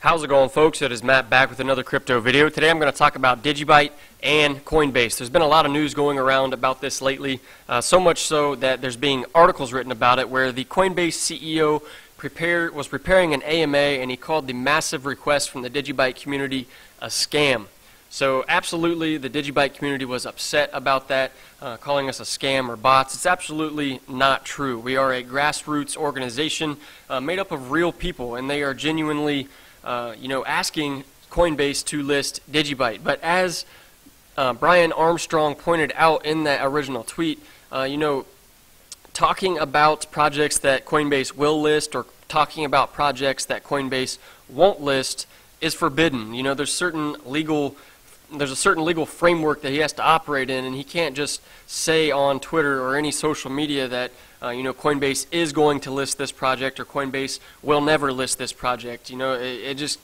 How's it going, folks? It is Matt back with another crypto video. Today I'm going to talk about DigiByte and Coinbase. There's been a lot of news going around about this lately, so much so that there's being articles written about it where the Coinbase CEO was preparing an AMA and he called the massive request from the DigiByte community a scam. So absolutely the DigiByte community was upset about that, calling us a scam or bots. It's absolutely not true. We are a grassroots organization made up of real people, and they are genuinely asking Coinbase to list DigiByte. But as Brian Armstrong pointed out in that original tweet, talking about projects that Coinbase will list or talking about projects that Coinbase won't list is forbidden. There's a certain legal framework that he has to operate in, and he can't just say on Twitter or any social media that Coinbase is going to list this project or Coinbase will never list this project. It just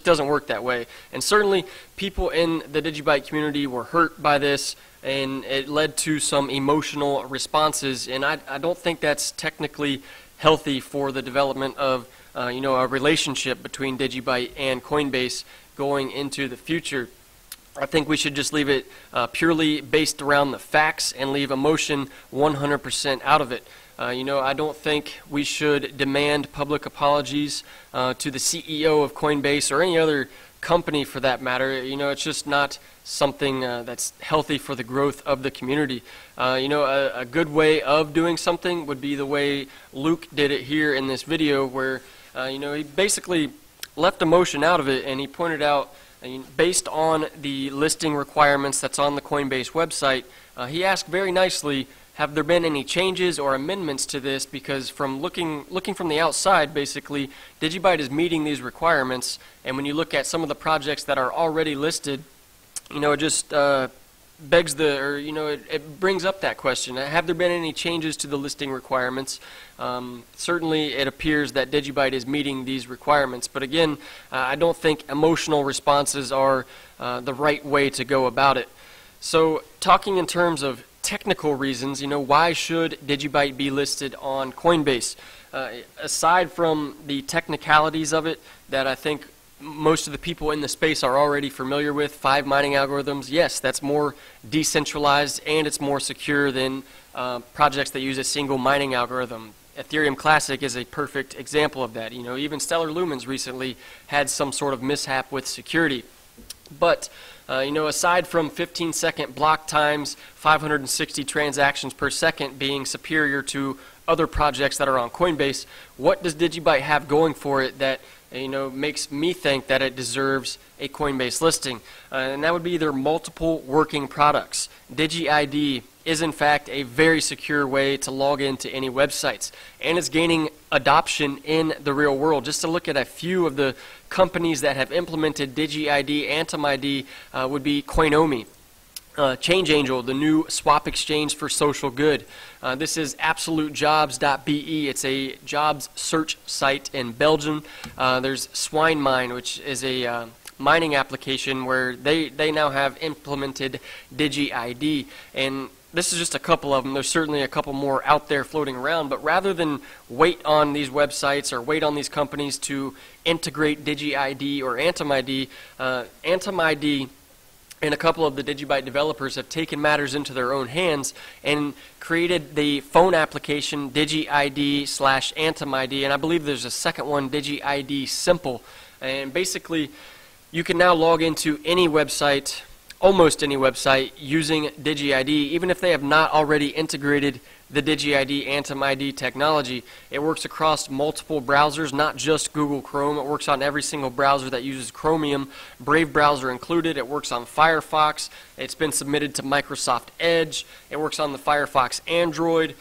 doesn't work that way. And certainly people in the DigiByte community were hurt by this, and it led to some emotional responses, and I don't think that's technically healthy for the development of a relationship between DigiByte and Coinbase going into the future. I think we should just leave it purely based around the facts and leave emotion 100% out of it. I don't think we should demand public apologies to the CEO of Coinbase or any other company for that matter. It's just not something that's healthy for the growth of the community. A good way of doing something would be the way Luke did it here in this video, where he basically left emotion out of it, and he pointed out, based on the listing requirements that's on the Coinbase website, he asked very nicely, have there been any changes or amendments to this? Because from looking from the outside, basically, DigiByte is meeting these requirements, and when you look at some of the projects that are already listed, it just it brings up that question. Have there been any changes to the listing requirements? Certainly it appears that DigiByte is meeting these requirements, but again, I don't think emotional responses are the right way to go about it. So talking in terms of technical reasons, why should DigiByte be listed on Coinbase? Aside from the technicalities of it that I think most of the people in the space are already familiar with, 5 mining algorithms, yes, that's more decentralized and it's more secure than projects that use a single mining algorithm. Ethereum Classic is a perfect example of that. Even Stellar Lumens recently had some sort of mishap with security. But aside from 15-second block times, 560 transactions per second being superior to other projects that are on Coinbase, what does DigiByte have going for it that makes me think that it deserves a Coinbase listing? And that would be their multiple working products. DigiID is in fact a very secure way to log into any websites, and it's gaining adoption in the real world. Just to look at a few of the companies that have implemented DigiID, AntimID would be Coinomi, ChangeAngel, the new swap exchange for social good. This is AbsoluteJobs.be. It's a jobs search site in Belgium. There's SwineMine, which is a mining application where they now have implemented DigiID. And this is just a couple of them. There's certainly a couple more out there floating around, but rather than wait on these websites or wait on these companies to integrate DigiID or AntimID, AntimID and a couple of the DigiByte developers have taken matters into their own hands and created the phone application DigiID/AntimID, and I believe there's a second one, DigiID Simple. And basically, you can now log into any website, almost any website, using DigiID, even if they have not already integrated the DigiID AntimID technology. It works across multiple browsers, not just Google Chrome. It works on every single browser that uses Chromium, Brave browser included. It works on Firefox. It's been submitted to Microsoft Edge. It works on the Firefox Android.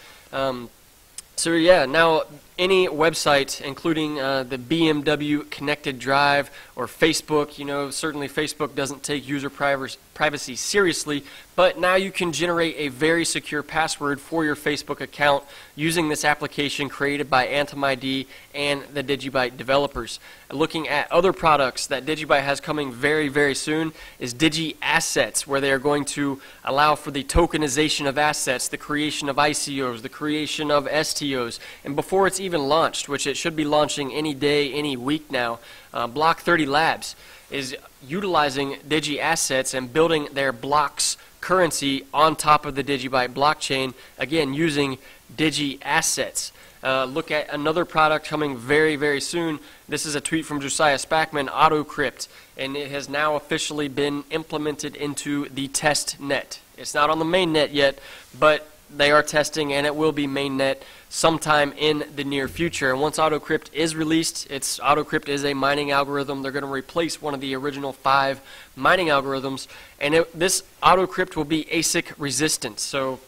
So yeah, now any website, including the BMW connected drive or Facebook, certainly Facebook doesn't take user privacy seriously, But now you can generate a very secure password for your Facebook account using this application created by AntimID and the DigiByte developers. Looking at other products that DigiByte has coming very, very soon is Digi Assets, where they are going to allow for the tokenization of assets, the creation of ICOs, the creation of STOs. And before it's even launched, which it should be launching any day, any week now, Block 30 Labs is utilizing Digi Assets and building their blocks currency on top of the DigiByte blockchain, again using Digi Assets. Look at another product coming very, very soon. This is a tweet from Josiah Spackman, AutoCrypt, and it has now officially been implemented into the test net. It's not on the main net yet, but they are testing, and it will be mainnet sometime in the near future. And once AutoCrypt is released, AutoCrypt is a mining algorithm. They're going to replace one of the original 5 mining algorithms, and this AutoCrypt will be ASIC resistant. So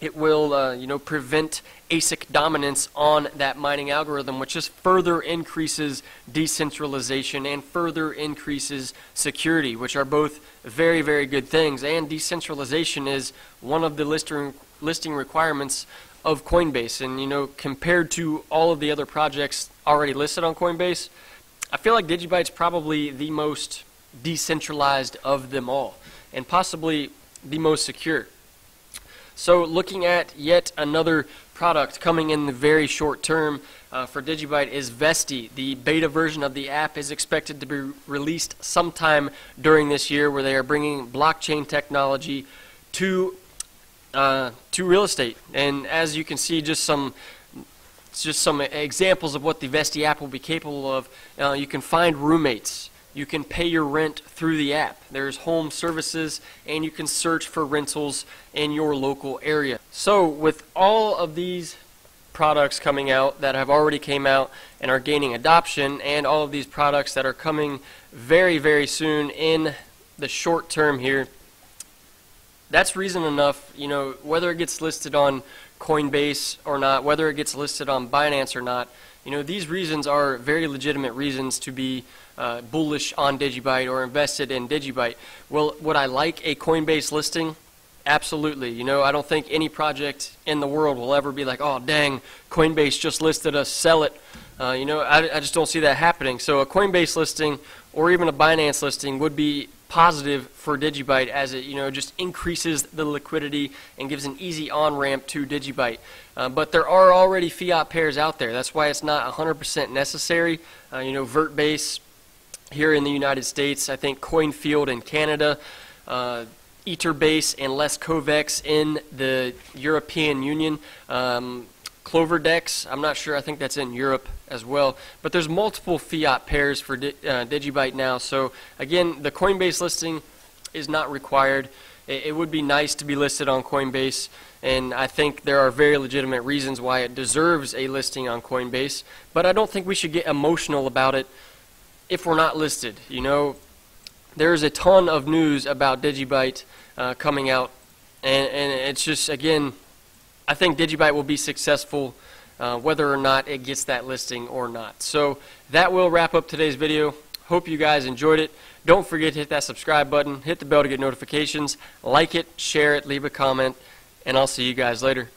it will prevent ASIC dominance on that mining algorithm, which just further increases decentralization and further increases security, which are both very, very good things. And decentralization is one of the listing requirements of Coinbase. And compared to all of the other projects already listed on Coinbase, I feel like DigiByte's probably the most decentralized of them all, and possibly the most secure. So looking at yet another product coming in the very short term for DigiByte is Vesti. The beta version of the app is expected to be released sometime during this year, where they are bringing blockchain technology to real estate. And as you can see, just some examples of what the Vesti app will be capable of. You can find roommates. You can pay your rent through the app. There's home services, and you can search for rentals in your local area. So with all of these products coming out that have already came out and are gaining adoption, and all of these products that are coming very, very soon in the short term here, that's reason enough, whether it gets listed on Coinbase or not, whether it gets listed on Binance or not, these reasons are very legitimate reasons to be bullish on DigiByte or invested in DigiByte. Well, would I like a Coinbase listing? Absolutely. I don't think any project in the world will ever be like, oh, dang, Coinbase just listed us, sell it. I just don't see that happening. So a Coinbase listing or even a Binance listing would be positive for DigiByte, as it just increases the liquidity and gives an easy on-ramp to DigiByte. But there are already fiat pairs out there. That's why it's not 100% necessary. VertBase here in the United States, I think CoinField in Canada, Etherbase and LessCovex in the European Union, CloverDex, I'm not sure, I think that's in Europe as well. But there's multiple fiat pairs for DigiByte now. So again, the Coinbase listing is not required. It would be nice to be listed on Coinbase, and I think there are very legitimate reasons why it deserves a listing on Coinbase. But I don't think we should get emotional about it if we're not listed. There's a ton of news about DigiByte coming out, and it's just, again, I think DigiByte will be successful whether or not it gets that listing or not. So that will wrap up today's video. Hope you guys enjoyed it. Don't forget to hit that subscribe button, hit the bell to get notifications, like it, share it, leave a comment, and I'll see you guys later.